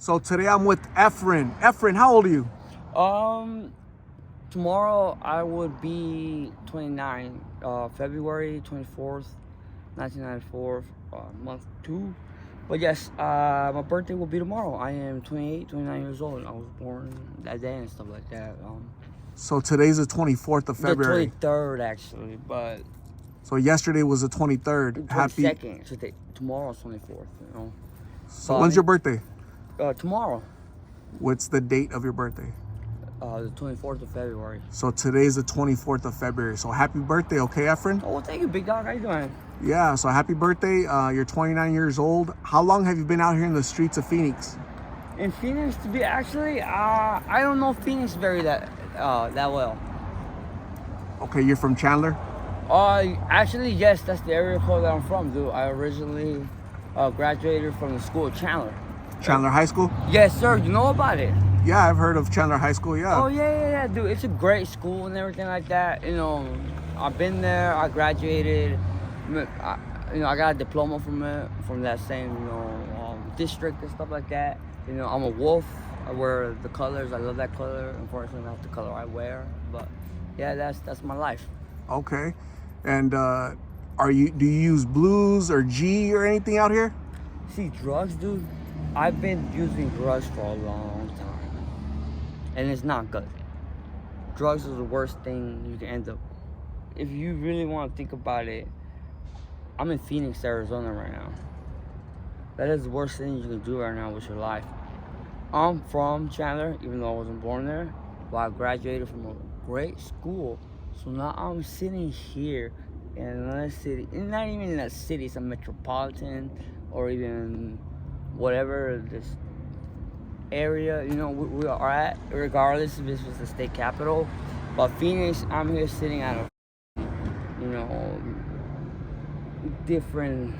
So today I'm with Efren. Efren, how old are you? Tomorrow I would be 29, February 24th, 1994, month 2. But yes, my birthday will be tomorrow. I am 29 years old. I was born that day and stuff like that. So today's the 24th of February. The 23rd, actually, but So yesterday was the 23rd. 22nd. Today, tomorrow's 24th, you know. So when's your birthday? Tomorrow, What's the date of your birthday? the 24th of February. So today's the 24th of February. So happy birthday, okay, Efren? Oh, well, thank you, big dog. How you doing? Yeah, so happy birthday. You're 29 years old. How long have you been out here in the streets of Phoenix? In Phoenix, to be actually, I don't know Phoenix that well. Okay, you're from Chandler? Actually, yes, that's the area code that I'm from, dude. I originally graduated from the school of Chandler. Chandler High School? Yes, sir. You know about it? Yeah, I've heard of Chandler High School, yeah. Oh, yeah, dude. It's a great school and everything like that. You know, I've been there. I graduated. I got a diploma from that same, district and stuff like that. You know, I'm a wolf. I wear the colors. I love that color. Unfortunately, not the color I wear. But, yeah, that's my life. Okay. And do you use blues or G or anything out here? See, drugs, dude. I've been using drugs for a long time, and it's not good. Drugs is the worst thing you can end up. If you really want to think about it, I'm in Phoenix, Arizona right now. That is the worst thing you can do right now with your life. I'm from Chandler, even though I wasn't born there, but I graduated from a great school. So now I'm sitting here in another city, and not even in a city, it's a metropolitan or even whatever this area, we are at, regardless if it's just the state capital. But Phoenix, I'm here sitting at a, different,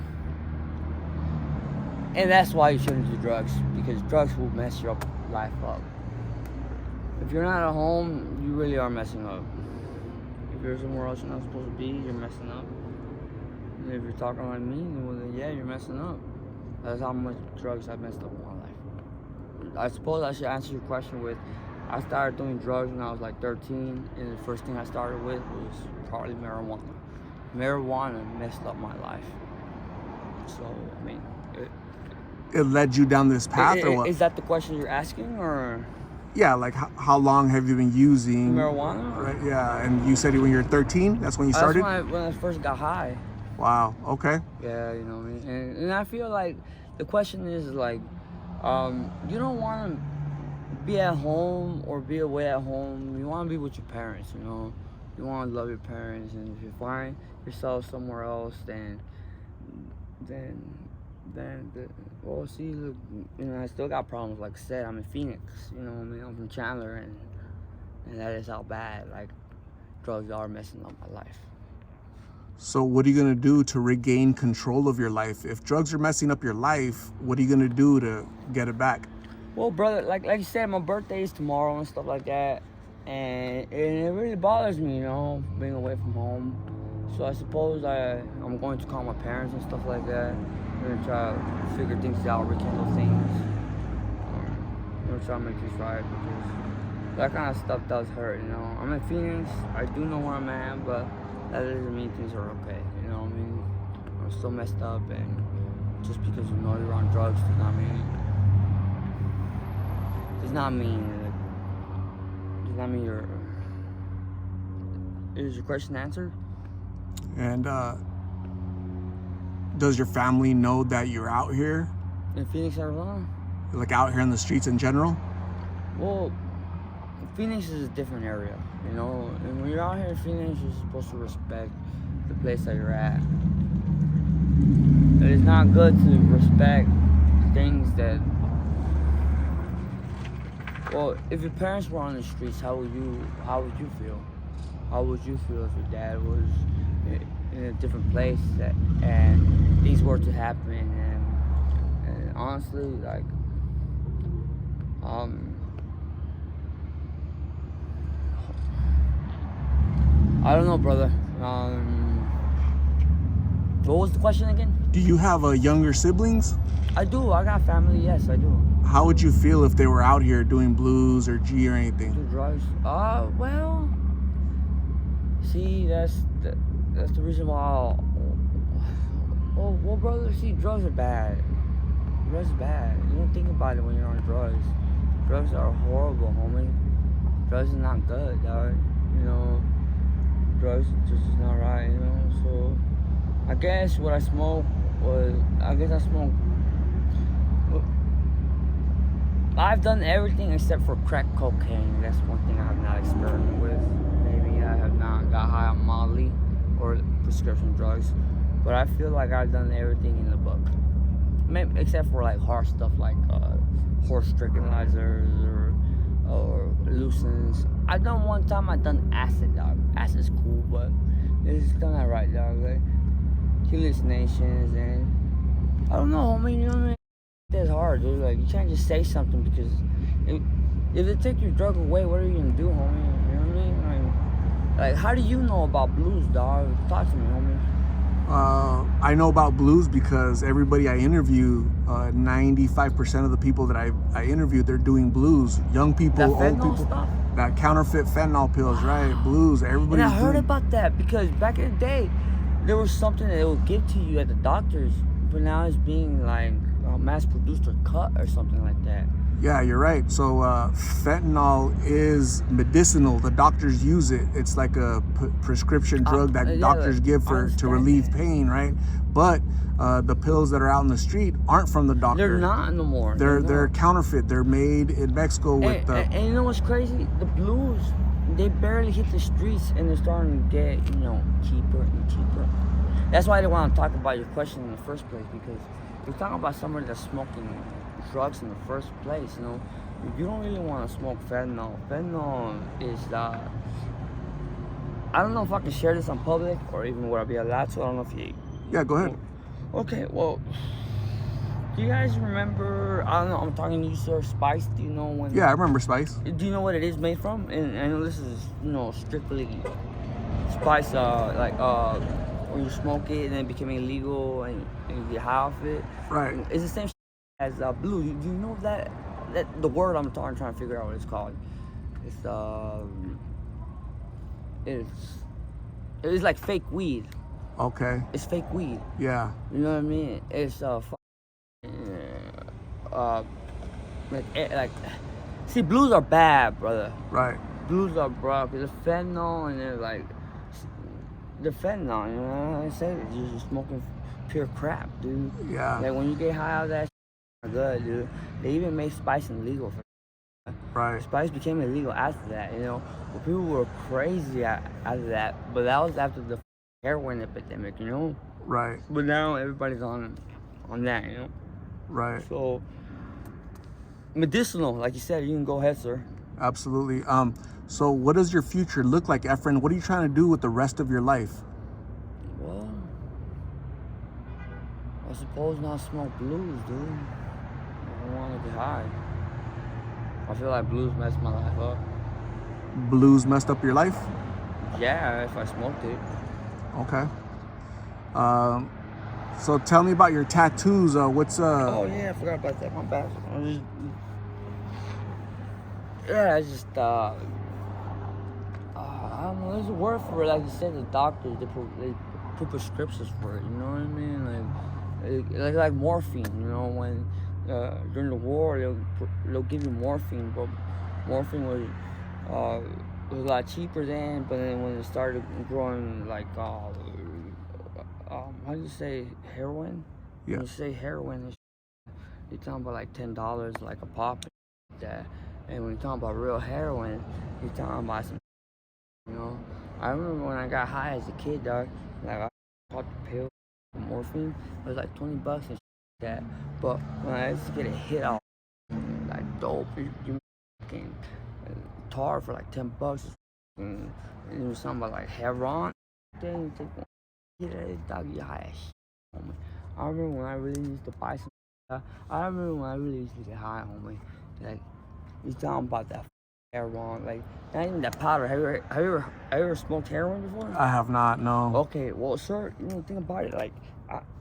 and that's why you shouldn't do drugs, because drugs will mess your life up. If you're not at home, you really are messing up. If you're somewhere else you're not supposed to be, you're messing up. And if you're talking like me, well, then yeah, you're messing up. That's how much drugs I've messed up in my life. I suppose I should answer your question with, I started doing drugs when I was like 13, and the first thing I started with was probably marijuana. Marijuana messed up my life. So, I mean, it led you down this path, or what? Is that the question you're asking, or? Yeah, like how long have you been using marijuana? Right. Yeah, and you said when you were 13. That's when you started. That's when I first got high. Wow. Okay. Yeah, you know what I mean. And I feel like the question is like, you don't want to be at home or be away at home. You want to be with your parents. You want to love your parents. And if you find yourself somewhere else, then well, see, look, I still got problems. Like I said, I'm in Phoenix, I'm from Chandler, and that is how bad, like, drugs are messing up my life. So what are you going to do to regain control of your life? If drugs are messing up your life, what are you going to do to get it back? Well, brother, like you said, my birthday is tomorrow and stuff like that, and it really bothers me, being away from home. So I suppose I'm going to call my parents and stuff like that. We're going to try to figure things out, rekindle things. We're going to try to make this right, because that kind of stuff does hurt, I'm in Phoenix, I do know where I'm at, but that doesn't mean things are okay, what I mean? I'm still messed up, and just because you're on drugs does not mean you're... Is your question answered? And does your family know that you're out here? In Phoenix, Arizona? Like out here in the streets in general? Well, Phoenix is a different area, and when you're out here in Phoenix, you're supposed to respect the place that you're at. It is not good to respect things that, well, if your parents were on the streets, how would you feel? How would you feel if your dad was in a different place and things were to happen? And honestly, like, I don't know, brother. What was the question again? Do you have younger siblings? I do. I got family. Yes, I do. How would you feel if they were out here doing blues or G or anything? Do drugs? Well, see, that's the reason why. Well, brother, see, drugs are bad. Drugs are bad. You don't think about it when you're on drugs. Drugs are horrible, homie. Drugs are not good, dog. You know, drugs just is not right. You know, so I guess what I smoked was, I smoked. I've done everything except for crack cocaine. That's one thing I have not experimented with. Maybe I have not got high on Molly or prescription drugs. But I feel like I've done everything in the book. Maybe, except for like hard stuff like horse tranquilizers or lucens. I done one time, I done acid, dog. Acid's cool, but it's done that right, dog. Like hallucinations and I don't know, homie, you know what I mean? That's hard, dude. Like, you can't just say something because if they take your drug away, what are you gonna do, homie? You know what I mean? Like how do you know about blues, dog? Talk to me, homie. I know about blues because everybody I interview, 95% of the people that I interview, they're doing blues. Young people, That old fentanyl people. stuff? That counterfeit fentanyl pills, right? Blues. Everybody's And I heard doing. about that because back in the day, there was something that they would give to you at the doctors, but now it's being like mass produced or cut or something like that. Yeah, you're right. So fentanyl is medicinal. The doctors use it. It's like a prescription drug that yeah, doctors give I to understand relieve that. pain, right? But the pills that are out in the street aren't from the doctor. They're not no more. They're counterfeit. They're made in Mexico with the. And you know what's crazy? The blues, they barely hit the streets and they're starting to get, cheaper and cheaper. That's why I didn't want to talk about your question in the first place, because you're talking about somebody that's smoking drugs in the first place, you don't really want to smoke fentanyl. Fentanyl is I don't know if I can share this on public or even would I be allowed to. I don't know if you. Yeah, go ahead. Okay, well, do you guys remember? I don't know. I'm talking to you, sir. Spice. Do you know when? Yeah, I remember Spice. Do you know what it is made from? And I know this is strictly Spice. When you smoke it and it became illegal and you get high off it. Right. It's the same as blue. Do you know that the word I'm trying to figure out what it's called? It's like fake weed. Okay. It's fake weed. Yeah. You know what I mean? It's see, blues are bad, brother. Right. Blues are bad because the fentanyl and they're like the fentanyl. You know what I say? You're just smoking pure crap, dude. Yeah. Like when you get high out of that, good, dude. They even made spice illegal. Right. Spice became illegal after that. But people were crazy after that. But that was after the heroin epidemic. Right. But now everybody's on that. Right. So medicinal, like you said, you can go ahead, sir. Absolutely. So what does your future look like, Efren? What are you trying to do with the rest of your life? Well, I suppose not smoke blues, dude. I don't want to get high. I feel like blues messed my life up. Blues messed up your life? Yeah, if I smoked it. Okay. So tell me about your tattoos. What's Oh yeah, I forgot about that. My bad. I don't know. There's a word for it. Like you said, the doctors they put prescriptions for it. You know what I mean? Like morphine. When during the war they'll give you morphine, but morphine was a lot cheaper then. But then when it started growing like how do you say heroin? Yeah. When you say heroin, you're talking about like $10 like a pop, like that. And when you're talking about real heroin, you're talking about some. I remember when I got high as a kid, dog. Like I popped a pill, morphine. It was like $20 and shit like that. But when I used to get a hit out, like dope, you fucking tar for like $10. And it was something about like heroin. Then you take one hit at it, dog, you high as shit, homie. I remember when I really used to buy some. I remember when I really used to get high, homie. Like you talking about that heroin, like not even that powder. Have you ever smoked heroin before? I have not. No. Okay, well, sir, think about it. Like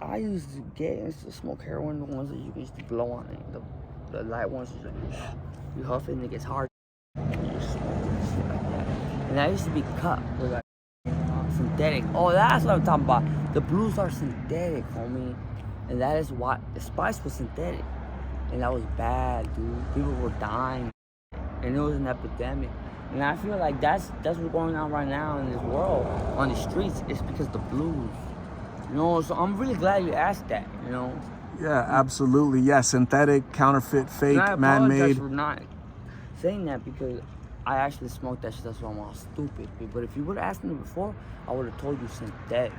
I used to smoke heroin, the ones that you used to blow on it. The light ones, you huff it and it gets hard. And you smoke it and shit like that. And I used to be cut with like synthetic. Oh, that's what I'm talking about. The blues are synthetic, homie. And that is why the spice was synthetic. And that was bad, dude. People were dying. And it was an epidemic. And I feel like that's what's going on right now in this world, on the streets. It's because the blues. You know, so I'm really glad you asked that, you know. Yeah, absolutely. Yeah, synthetic, counterfeit, fake, And I man-made. apologize for not saying that because I actually smoked that shit. That's why I'm all stupid. But if you would have asked me before, I would have told you synthetic.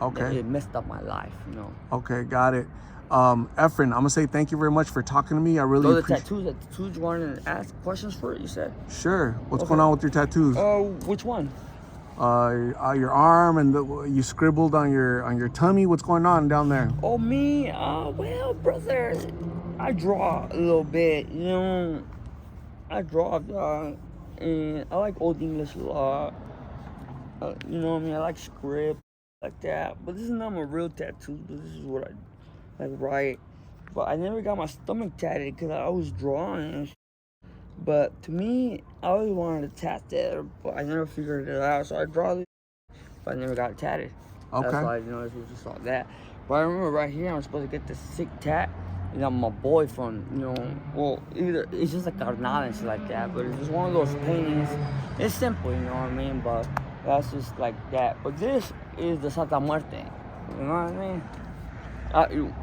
Okay. It messed up my life, you know. Okay, got it. Efren, I'm gonna say thank you very much for talking to me. I really The appreciate. tattoos you wanted to ask questions for it, you said? Sure. What's Okay. going on with your tattoos? Which one? Your arm and you scribbled on your tummy. What's going on down there? Oh, me? Well, brother, I draw a little bit, you know. I draw, and I like Old English a lot. You know what I mean? I like script, like that. But this is not my real tattoo, but this is what I like write. But I never got my stomach tatted because I was drawing and shit. But to me, I always wanted to tat that, but I never figured it out. So I draw this, but I never got it tatted. Okay. That's why I noticed it was just like that. But I remember right here, I'm supposed to get this sick tat. You know, my boyfriend, you know, well, either it's just like carnal and shit like that, but it's just one of those paintings. It's simple, you know what I mean? But that's just like that. But this is the Santa Muerte. You know what I mean?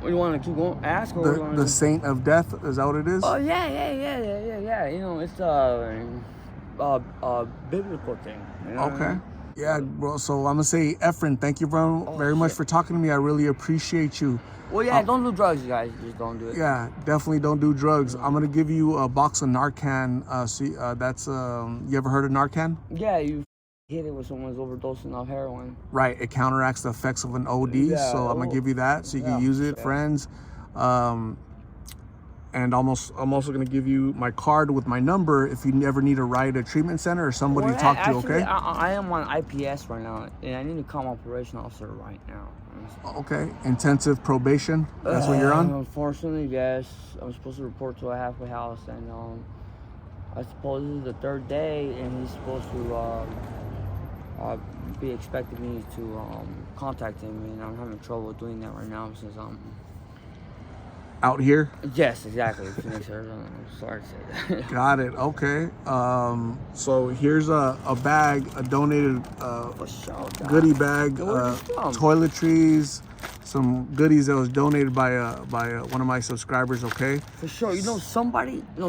You want to keep going? Ask or The Saint of Death, is that what it is? Oh yeah. You know, it's a biblical thing. You know what I Okay. mean? Yeah, bro. So I'm gonna say, Efren, thank you very much shit. for talking to me. I really appreciate you. Well, yeah, don't do drugs, you guys. Just don't do it. Yeah, definitely don't do drugs. I'm gonna give you a box of Narcan. That's you ever heard of Narcan? Yeah, you hit it when someone's overdosing off heroin. Right. It counteracts the effects of an OD. Yeah, So I'm gonna give you that so you can use it, friends. And I'm also gonna give you my card with my number if you ever need a ride to a treatment center or somebody to talk to. Actually, Okay. I am on IPS right now, and I need to call my operation officer right now. Okay. Intensive probation. That's what you're on. Unfortunately, yes. I'm supposed to report to a halfway house, and I suppose this is the third day, and he's supposed to be expecting me to contact him, and I'm having trouble doing that right now since I'm Out here. Yes, exactly. Phoenix, Arizona. I'm sorry to say that. Got it. Okay. So here's a bag, a donated For sure, dog. goodie bag, Where's this from? toiletries, some goodies that was donated by one of my subscribers. Okay. For sure. You know,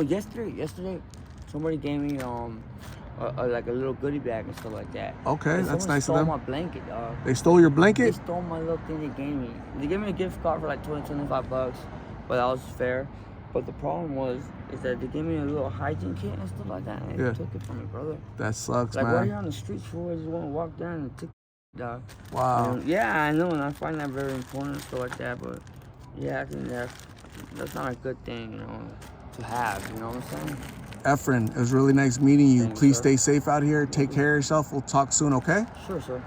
yesterday, somebody gave me like a little goodie bag and stuff like that. Okay, And that's someone nice of stole them. my blanket, dog. They stole your They blanket. stole my little thing they gave me. They gave me a gift card for like $25, but that was fair. But the problem is that they gave me a little hygiene kit and stuff like that, and Yeah. they took it from me, brother. That sucks, Like right here man. on the streets, fool, I just want to walk down and took it, dog. Wow. And, yeah, I know, and I find that very important and stuff like that. But yeah, I think that's not a good thing, you know, to have. You know what I'm saying? Efren, it was really nice meeting you. Thanks, Please sir. stay safe out here. Take care of yourself. We'll talk soon, okay? Sure, sir.